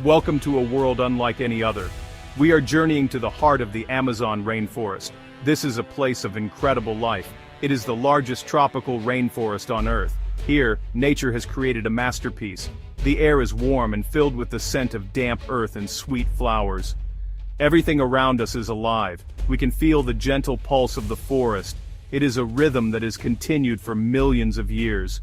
Welcome to a world unlike any other. We are journeying to the heart of the Amazon rainforest. This is a place of incredible life. It is the largest tropical rainforest on Earth. Here, nature has created a masterpiece. The air is warm and filled with the scent of damp earth and sweet flowers. Everything around us is alive. We can feel the gentle pulse of the forest. It is a rhythm that has continued for millions of years.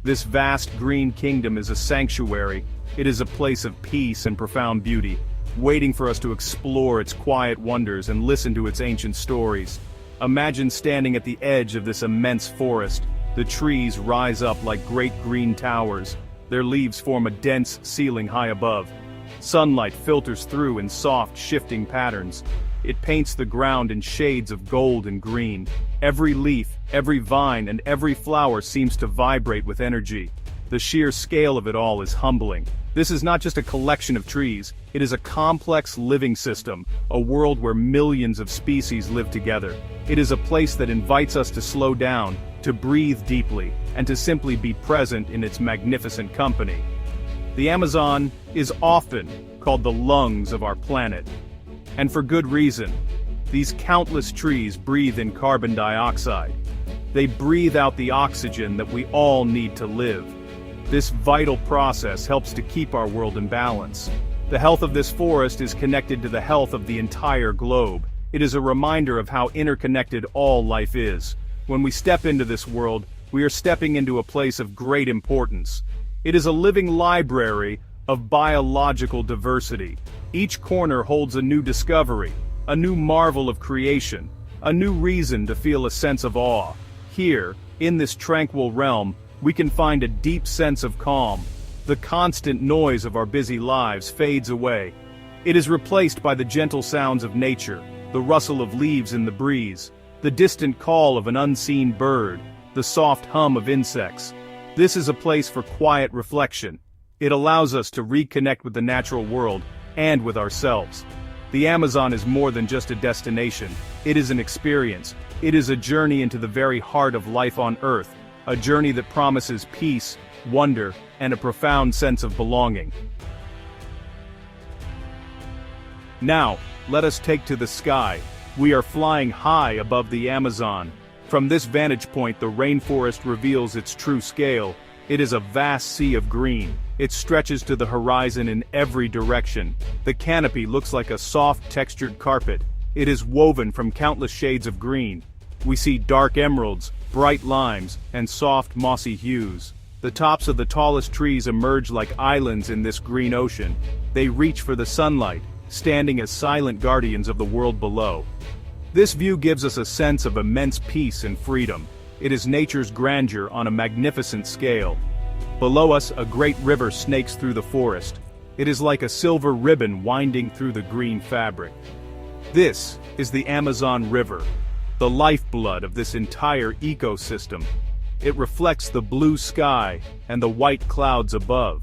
This vast green kingdom is a sanctuary. It is a place of peace and profound beauty, waiting for us to explore its quiet wonders and listen to its ancient stories. Imagine standing at the edge of this immense forest. The trees rise up like great green towers. Their leaves form a dense ceiling high above. Sunlight filters through in soft, shifting patterns. It paints the ground in shades of gold and green. Every leaf, every vine, and every flower seems to vibrate with energy. The sheer scale of it all is humbling. This is not just a collection of trees, it is a complex living system, a world where millions of species live together. It is a place that invites us to slow down, to breathe deeply, and to simply be present in its magnificent company. The Amazon is often called the lungs of our planet. And for good reason. These countless trees breathe in carbon dioxide. They breathe out the oxygen that we all need to live. This vital process helps to keep our world in balance. The health of this forest is connected to the health of the entire globe. It is a reminder of how interconnected all life is. When we step into this world, we are stepping into a place of great importance. It is a living library of biological diversity. Each corner holds a new discovery, a new marvel of creation, a new reason to feel a sense of awe. Here, in this tranquil realm, we can find a deep sense of calm. The constant noise of our busy lives fades away. It is replaced by the gentle sounds of nature, the rustle of leaves in the breeze, the distant call of an unseen bird, the soft hum of insects. This is a place for quiet reflection. It allows us to reconnect with the natural world and with ourselves. The Amazon is more than just a destination. It is an experience. It is a journey into the very heart of life on Earth, a journey that promises peace, wonder, and a profound sense of belonging. Now, let us take to the sky. We are flying high above the Amazon. From this vantage point, the rainforest reveals its true scale. It is a vast sea of green. It stretches to the horizon in every direction. The canopy looks like a soft, textured carpet. It is woven from countless shades of green. We see dark emeralds, bright limes, and soft, mossy hues. The tops of the tallest trees emerge like islands in this green ocean. They reach for the sunlight, standing as silent guardians of the world below. This view gives us a sense of immense peace and freedom. It is nature's grandeur on a magnificent scale. Below us, a great river snakes through the forest. It is like a silver ribbon winding through the green fabric. This is the Amazon River, the lifeblood of this entire ecosystem. It reflects the blue sky and the white clouds above.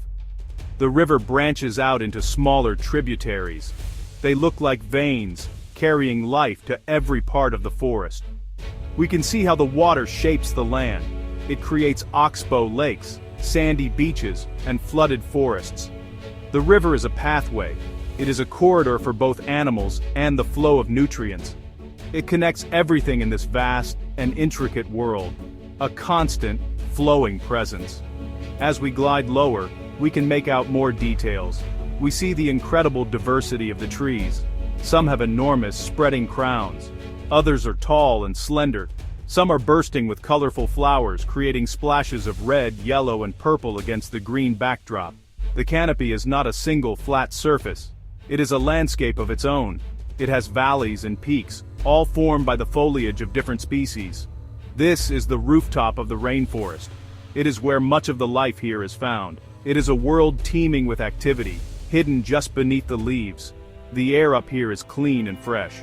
The river branches out into smaller tributaries. They look like veins, carrying life to every part of the forest. We can see how the water shapes the land. It creates oxbow lakes, sandy beaches, and flooded forests. The river is a pathway. It is a corridor for both animals and the flow of nutrients. It connects everything in this vast and intricate world, a constant, flowing presence. As we glide lower, we can make out more details. We see the incredible diversity of the trees. Some have enormous, spreading crowns. Others are tall and slender. Some are bursting with colorful flowers, creating splashes of red, yellow, and purple against the green backdrop. The canopy is not a single flat surface. It is a landscape of its own. It has valleys and peaks, all formed by the foliage of different species. This is the rooftop of the rainforest. It is where much of the life here is found. It is a world teeming with activity, hidden just beneath the leaves. The air up here is clean and fresh.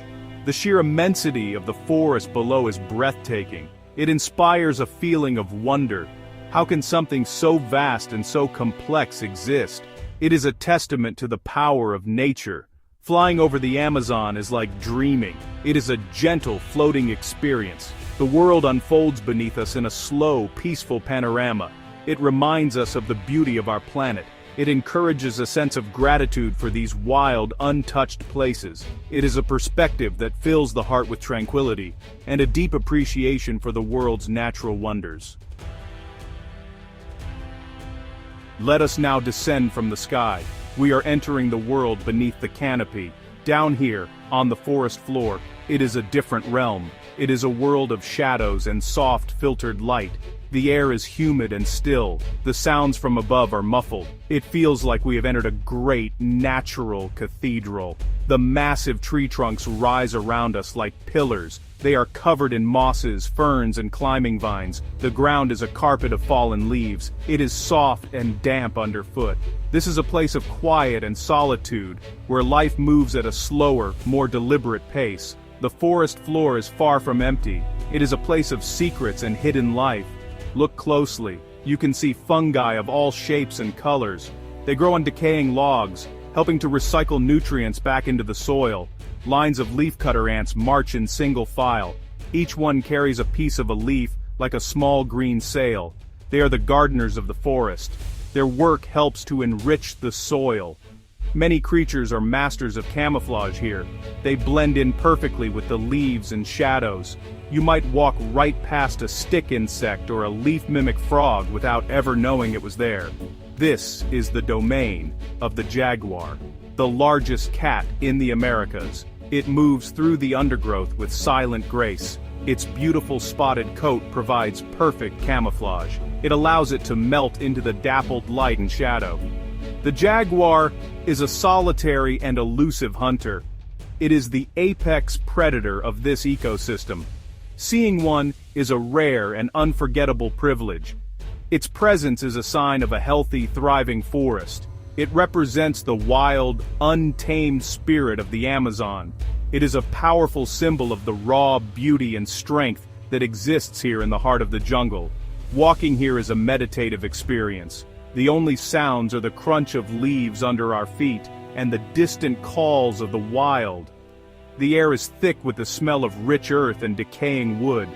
The sheer immensity of the forest below is breathtaking. It inspires a feeling of wonder. How can something so vast and so complex exist? It is a testament to the power of nature. Flying over the Amazon is like dreaming. It is a gentle, floating experience. The world unfolds beneath us in a slow, peaceful panorama. It reminds us of the beauty of our planet, It encourages a sense of gratitude for these wild, untouched places. It is a perspective that fills the heart with tranquility, and a deep appreciation for the world's natural wonders. Let us now descend from the sky. We are entering the world beneath the canopy. Down here, on the forest floor, it is a different realm. It is a world of shadows and soft, filtered light. The air is humid and still. The sounds from above are muffled. It feels like we have entered a great, natural cathedral. The massive tree trunks rise around us like pillars. They are covered in mosses, ferns, and climbing vines. The ground is a carpet of fallen leaves. It is soft and damp underfoot. This is a place of quiet and solitude, where life moves at a slower, more deliberate pace. The forest floor is far from empty. It is a place of secrets and hidden life. Look closely. You can see fungi of all shapes and colors. They grow on decaying logs, helping to recycle nutrients back into the soil. Lines of leafcutter ants march in single file. Each one carries a piece of a leaf, like a small green sail. They are the gardeners of the forest. Their work helps to enrich the soil. Many creatures are masters of camouflage here. They blend in perfectly with the leaves and shadows. You might walk right past a stick insect or a leaf-mimic frog without ever knowing it was there. This is the domain of the jaguar, the largest cat in the Americas. It moves through the undergrowth with silent grace. Its beautiful spotted coat provides perfect camouflage. It allows it to melt into the dappled light and shadow. The jaguar is a solitary and elusive hunter. It is the apex predator of this ecosystem. Seeing one is a rare and unforgettable privilege. Its presence is a sign of a healthy, thriving forest. It represents the wild, untamed spirit of the Amazon. It is a powerful symbol of the raw beauty and strength that exists here in the heart of the jungle. Walking here is a meditative experience. The only sounds are the crunch of leaves under our feet and the distant calls of the wild. The air is thick with the smell of rich earth and decaying wood.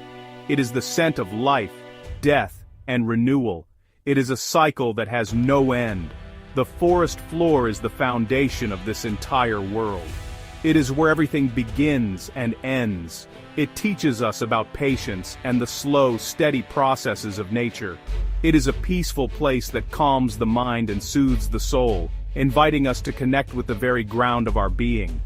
It is the scent of life, death, and renewal. It is a cycle that has no end. The forest floor is the foundation of this entire world. It is where everything begins and ends. It teaches us about patience and the slow, steady processes of nature. It is a peaceful place that calms the mind and soothes the soul, inviting us to connect with the very ground of our being.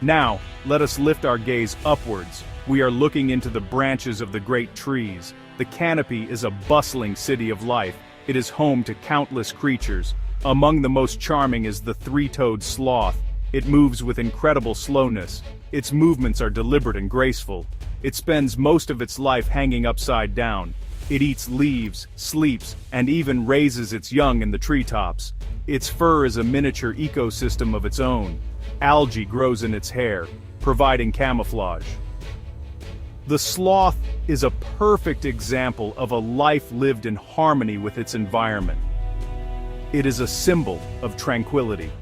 Now, let us lift our gaze upwards. We are looking into the branches of the great trees. The canopy is a bustling city of life. It is home to countless creatures. Among the most charming is the three-toed sloth. It moves with incredible slowness. Its movements are deliberate and graceful. It spends most of its life hanging upside down. It eats leaves, sleeps, and even raises its young in the treetops. Its fur is a miniature ecosystem of its own. Algae grows in its hair, providing camouflage. The sloth is a perfect example of a life lived in harmony with its environment. It is a symbol of tranquility.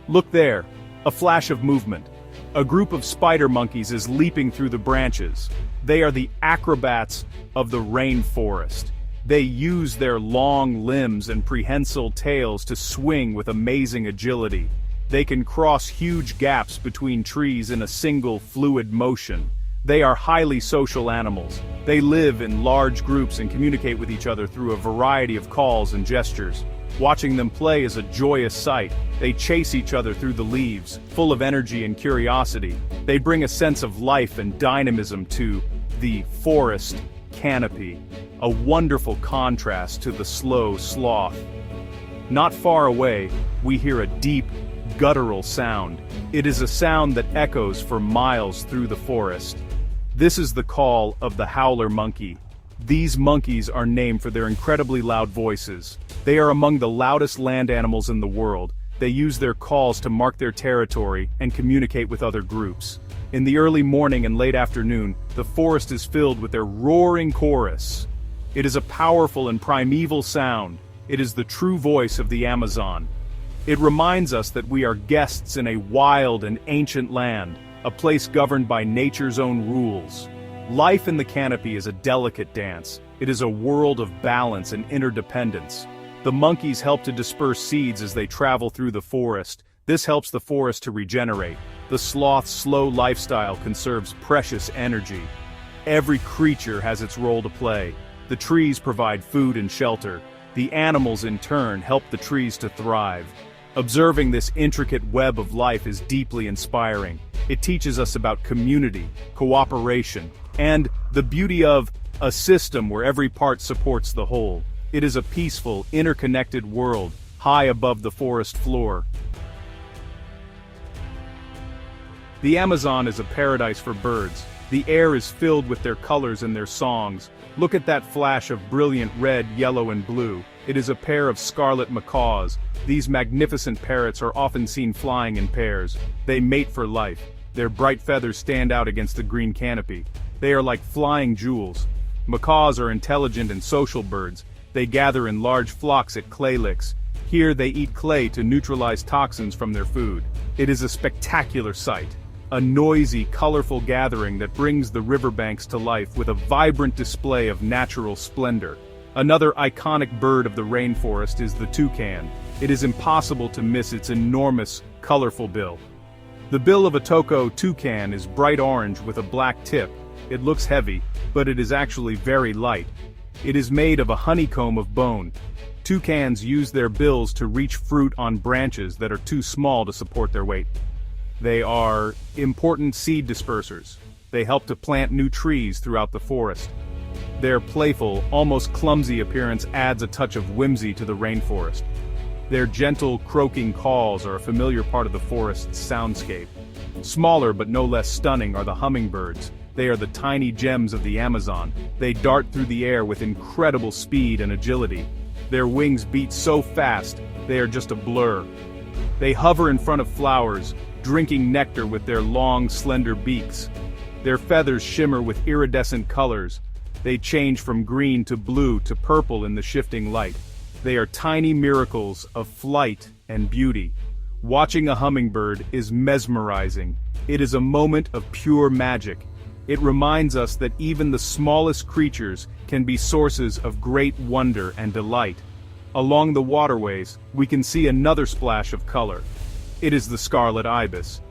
Look there, a flash of movement. A group of spider monkeys is leaping through the branches. They are the acrobats of the rainforest. They use their long limbs and prehensile tails to swing with amazing agility. They can cross huge gaps between trees in a single fluid motion. They are highly social animals. They live in large groups and communicate with each other through a variety of calls and gestures. Watching them play is a joyous sight. They chase each other through the leaves, full of energy and curiosity. They bring a sense of life and dynamism to the forest canopy, a wonderful contrast to the slow sloth. Not far away, we hear a deep, guttural sound. It is a sound that echoes for miles through the forest. This is the call of the howler monkey. These monkeys are named for their incredibly loud voices. They are among the loudest land animals in the world. They use their calls to mark their territory and communicate with other groups. In the early morning and late afternoon, the forest is filled with their roaring chorus. It is a powerful and primeval sound. It is the true voice of the Amazon. It reminds us that we are guests in a wild and ancient land, a place governed by nature's own rules. Life in the canopy is a delicate dance. It is a world of balance and interdependence. The monkeys help to disperse seeds as they travel through the forest. This helps the forest to regenerate. The sloth's slow lifestyle conserves precious energy. Every creature has its role to play. The trees provide food and shelter. The animals in turn help the trees to thrive. Observing this intricate web of life is deeply inspiring. It teaches us about community, cooperation, and the beauty of a system where every part supports the whole. It is a peaceful, interconnected world, high above the forest floor. The Amazon is a paradise for birds. The air is filled with their colors and their songs. Look at that flash of brilliant red, yellow, and blue. It is a pair of scarlet macaws. These magnificent parrots are often seen flying in pairs. They mate for life. Their bright feathers stand out against the green canopy. They are like flying jewels. Macaws are intelligent and social birds. They gather in large flocks at clay licks. Here they eat clay to neutralize toxins from their food. It is a spectacular sight. A noisy, colorful gathering that brings the riverbanks to life with a vibrant display of natural splendor. Another iconic bird of the rainforest is the toucan. It is impossible to miss its enormous, colorful bill. The bill of a toko toucan is bright orange with a black tip. It looks heavy, but it is actually very light. It is made of a honeycomb of bone. Toucans use their bills to reach fruit on branches that are too small to support their weight. They are important seed dispersers. They help to plant new trees throughout the forest. Their playful, almost clumsy appearance adds a touch of whimsy to the rainforest. Their gentle, croaking calls are a familiar part of the forest's soundscape. Smaller but no less stunning are the hummingbirds. They are the tiny gems of the Amazon. They dart through the air with incredible speed and agility. Their wings beat so fast, they are just a blur. They hover in front of flowers, drinking nectar with their long, slender beaks. Their feathers shimmer with iridescent colors. They change from green to blue to purple in the shifting light. They are tiny miracles of flight and beauty. Watching a hummingbird is mesmerizing. It is a moment of pure magic. It reminds us that even the smallest creatures can be sources of great wonder and delight. Along the waterways, we can see another splash of color. It is the scarlet ibis.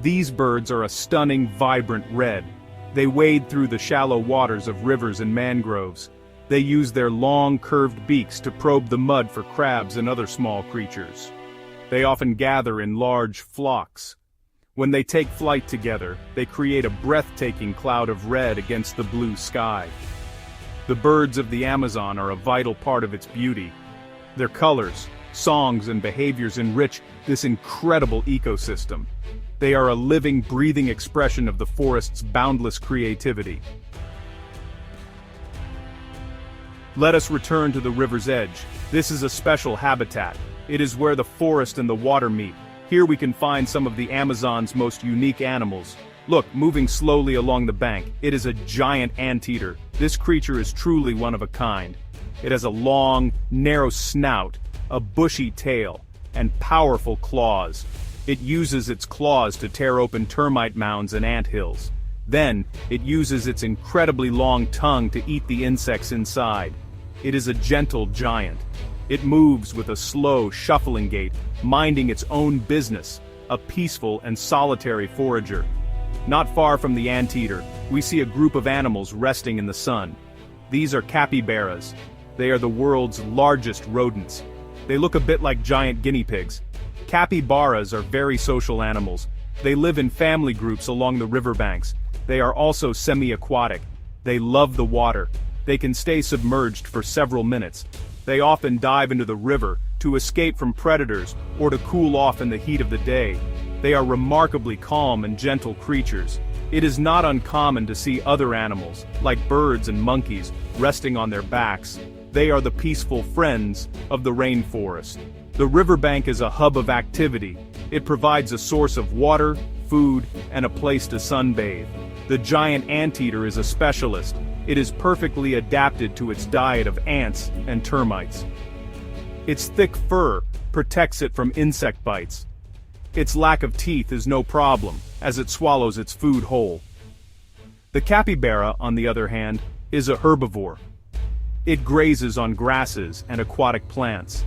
These birds are a stunning, vibrant red. They wade through the shallow waters of rivers and mangroves. They use their long, curved beaks to probe the mud for crabs and other small creatures. They often gather in large flocks. When they take flight together, they create a breathtaking cloud of red against the blue sky. The birds of the Amazon are a vital part of its beauty. Their colors, songs, and behaviors enrich this incredible ecosystem. They are a living, breathing expression of the forest's boundless creativity. Let us return to the river's edge. This is a special habitat. It is where the forest and the water meet. Here we can find some of the Amazon's most unique animals. Look, moving slowly along the bank, it is a giant anteater. This creature is truly one of a kind. It has a long, narrow snout, a bushy tail, and powerful claws. It uses its claws to tear open termite mounds and ant hills. Then, it uses its incredibly long tongue to eat the insects inside. It is a gentle giant. It moves with a slow, shuffling gait, minding its own business, a peaceful and solitary forager. Not far from the anteater, we see a group of animals resting in the sun. These are capybaras. They are the world's largest rodents. They look a bit like giant guinea pigs. Capybaras are very social animals. They live in family groups along the riverbanks. They are also semi-aquatic. They love the water. They can stay submerged for several minutes. They often dive into the river to escape from predators or to cool off in the heat of the day. They are remarkably calm and gentle creatures. It is not uncommon to see other animals, like birds and monkeys, resting on their backs. They are the peaceful friends of the rainforest. The riverbank is a hub of activity. It provides a source of water, food, and a place to sunbathe. The giant anteater is a specialist. It is perfectly adapted to its diet of ants and termites. Its thick fur protects it from insect bites. Its lack of teeth is no problem, as it swallows its food whole. The capybara, on the other hand, is a herbivore. It grazes on grasses and aquatic plants.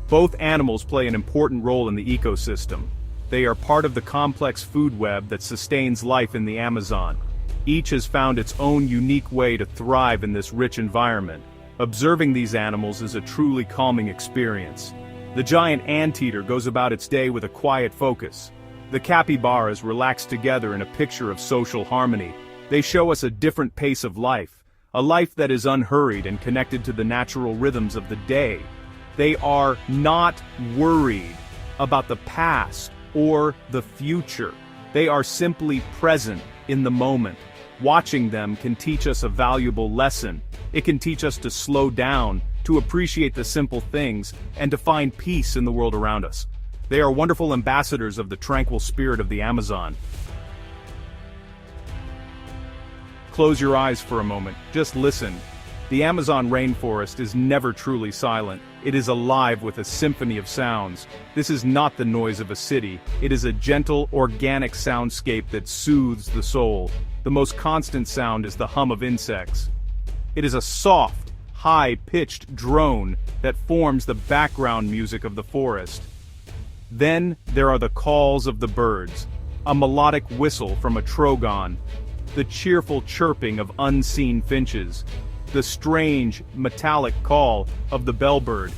Both animals play an important role in the ecosystem. They are part of the complex food web that sustains life in the Amazon. Each has found its own unique way to thrive in this rich environment. Observing these animals is a truly calming experience. The giant anteater goes about its day with a quiet focus. The capybaras relax together in a picture of social harmony. They show us a different pace of life, a life that is unhurried and connected to the natural rhythms of the day. They are not worried about the past or the future. They are simply present in the moment. Watching them can teach us a valuable lesson. It can teach us to slow down, to appreciate the simple things, and to find peace in the world around us. They are wonderful ambassadors of the tranquil spirit of the Amazon. Close your eyes for a moment, just listen. The Amazon rainforest is never truly silent. It is alive with a symphony of sounds. This is not the noise of a city. It is a gentle, organic soundscape that soothes the soul. The most constant sound is the hum of insects. It is a soft, high-pitched drone that forms the background music of the forest. Then there are the calls of the birds, a melodic whistle from a trogon, the cheerful chirping of unseen finches, the strange, metallic call of the bellbird.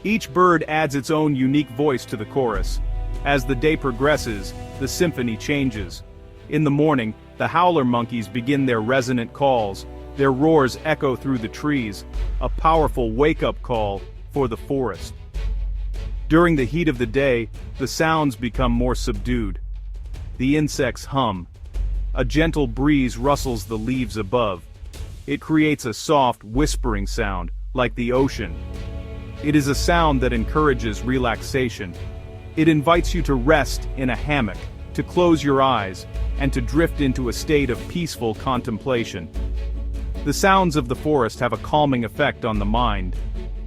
Each bird adds its own unique voice to the chorus. As the day progresses, the symphony changes. In the morning, the howler monkeys begin their resonant calls. Their roars echo through the trees, a powerful wake-up call for the forest. During the heat of the day, the sounds become more subdued. The insects hum. A gentle breeze rustles the leaves above. It creates a soft, whispering sound, like the ocean. It is a sound that encourages relaxation. It invites you to rest in a hammock, to close your eyes, and to drift into a state of peaceful contemplation. The sounds of the forest have a calming effect on the mind.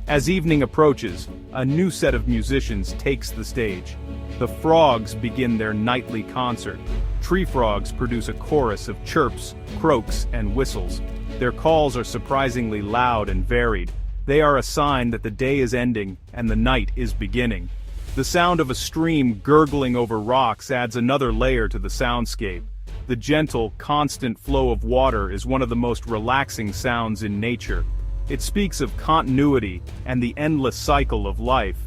As evening approaches, a new set of musicians takes the stage. The frogs begin their nightly concert. Tree frogs produce a chorus of chirps, croaks, and whistles. Their calls are surprisingly loud and varied. They are a sign that the day is ending and the night is beginning. The sound of a stream gurgling over rocks adds another layer to the soundscape. The gentle, constant flow of water is one of the most relaxing sounds in nature. It speaks of continuity and the endless cycle of life.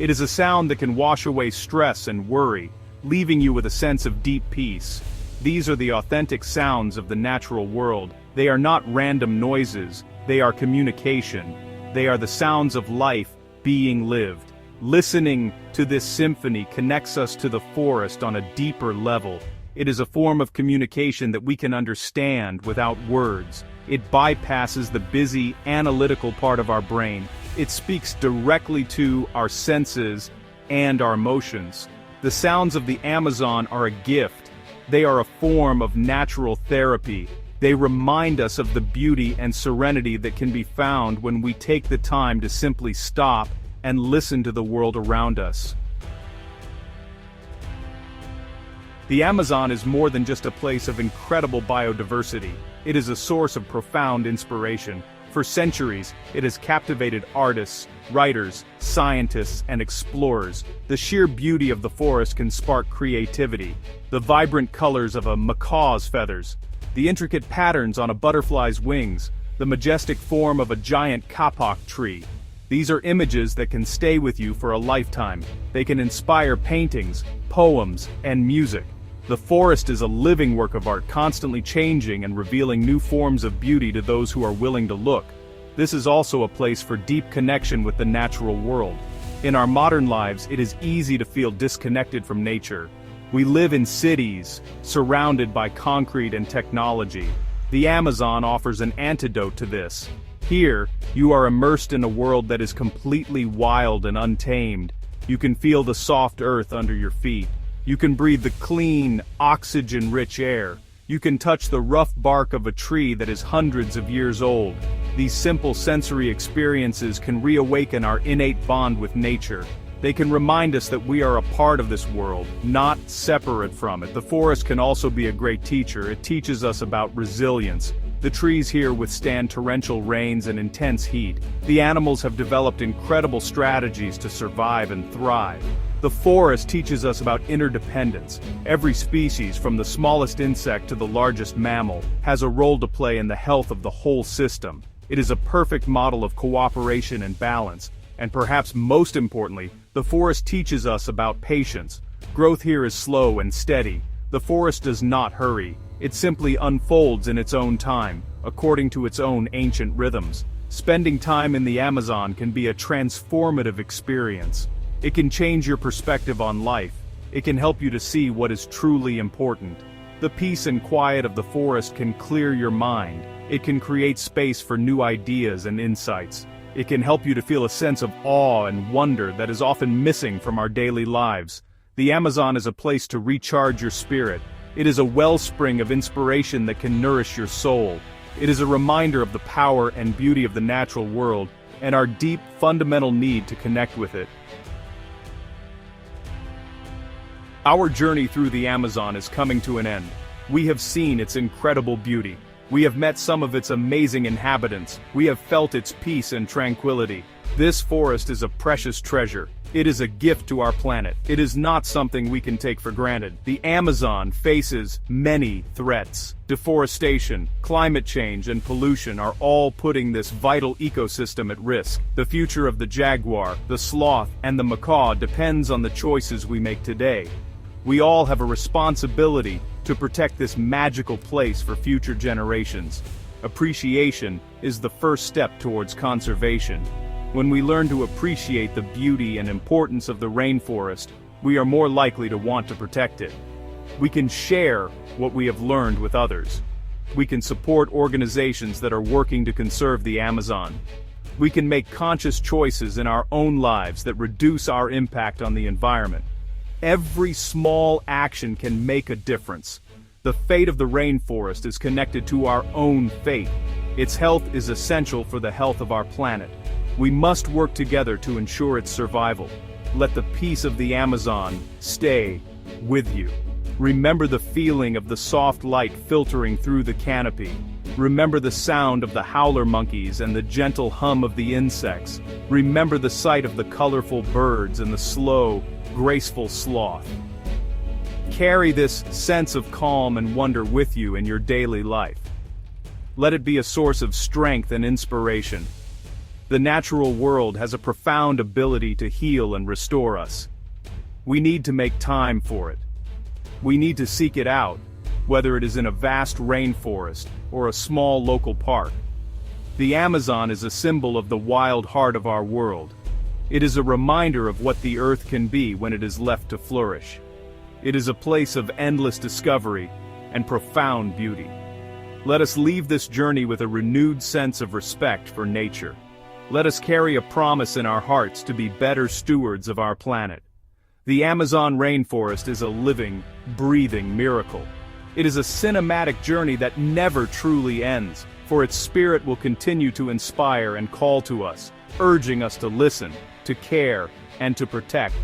It is a sound that can wash away stress and worry, leaving you with a sense of deep peace. These are the authentic sounds of the natural world. They are not random noises, they are communication. They are the sounds of life being lived. Listening to this symphony connects us to the forest on a deeper level. It is a form of communication that we can understand without words. It bypasses the busy, analytical part of our brain. It speaks directly to our senses and our emotions. The sounds of the Amazon are a gift. They are a form of natural therapy. They remind us of the beauty and serenity that can be found when we take the time to simply stop and listen to the world around us. The Amazon is more than just a place of incredible biodiversity. It is a source of profound inspiration. For centuries, it has captivated artists, writers, scientists, and explorers. The sheer beauty of the forest can spark creativity. The vibrant colors of a macaw's feathers, the intricate patterns on a butterfly's wings, the majestic form of a giant kapok tree. These are images that can stay with you for a lifetime. They can inspire paintings, poems, and music. The forest is a living work of art, constantly changing and revealing new forms of beauty to those who are willing to look. This is also a place for deep connection with the natural world. In our modern lives, it is easy to feel disconnected from nature. We live in cities, surrounded by concrete and technology. The Amazon offers an antidote to this. Here, you are immersed in a world that is completely wild and untamed. You can feel the soft earth under your feet. You can breathe the clean, oxygen-rich air. You can touch the rough bark of a tree that is hundreds of years old. These simple sensory experiences can reawaken our innate bond with nature. They can remind us that we are a part of this world, not separate from it. The forest can also be a great teacher. It teaches us about resilience. The trees here withstand torrential rains and intense heat. The animals have developed incredible strategies to survive and thrive. The forest teaches us about interdependence. Every species, from the smallest insect to the largest mammal, has a role to play in the health of the whole system. It is a perfect model of cooperation and balance. And perhaps most importantly, the forest teaches us about patience. Growth here is slow and steady. The forest does not hurry. It simply unfolds in its own time, according to its own ancient rhythms. Spending time in the Amazon can be a transformative experience. It can change your perspective on life. It can help you to see what is truly important. The peace and quiet of the forest can clear your mind. It can create space for new ideas and insights. It can help you to feel a sense of awe and wonder that is often missing from our daily lives. The Amazon is a place to recharge your spirit. It is a wellspring of inspiration that can nourish your soul. It is a reminder of the power and beauty of the natural world, and our deep, fundamental need to connect with it. Our journey through the Amazon is coming to an end. We have seen its incredible beauty. We have met some of its amazing inhabitants. We have felt its peace and tranquility. This forest is a precious treasure. It is a gift to our planet. It is not something we can take for granted. The Amazon faces many threats. Deforestation, climate change, and pollution are all putting this vital ecosystem at risk. The future of the jaguar, the sloth, and the macaw depends on the choices we make today. We all have a responsibility to protect this magical place for future generations. Appreciation is the first step towards conservation. When we learn to appreciate the beauty and importance of the rainforest, we are more likely to want to protect it. We can share what we have learned with others. We can support organizations that are working to conserve the Amazon. We can make conscious choices in our own lives that reduce our impact on the environment. Every small action can make a difference. The fate of the rainforest is connected to our own fate. Its health is essential for the health of our planet. We must work together to ensure its survival. Let the peace of the Amazon stay with you. Remember the feeling of the soft light filtering through the canopy. Remember the sound of the howler monkeys and the gentle hum of the insects. Remember the sight of the colorful birds and the slow, graceful sloth. Carry this sense of calm and wonder with you in your daily life. Let it be a source of strength and inspiration. The natural world has a profound ability to heal and restore us. We need to make time for it. We need to seek it out, whether it is in a vast rainforest or a small local park. The Amazon is a symbol of the wild heart of our world. It is a reminder of what the earth can be when it is left to flourish. It is a place of endless discovery and profound beauty. Let us leave this journey with a renewed sense of respect for nature. Let us carry a promise in our hearts to be better stewards of our planet. The Amazon rainforest is a living, breathing miracle. It is a cinematic journey that never truly ends, for its spirit will continue to inspire and call to us, urging us to listen, to care, and to protect.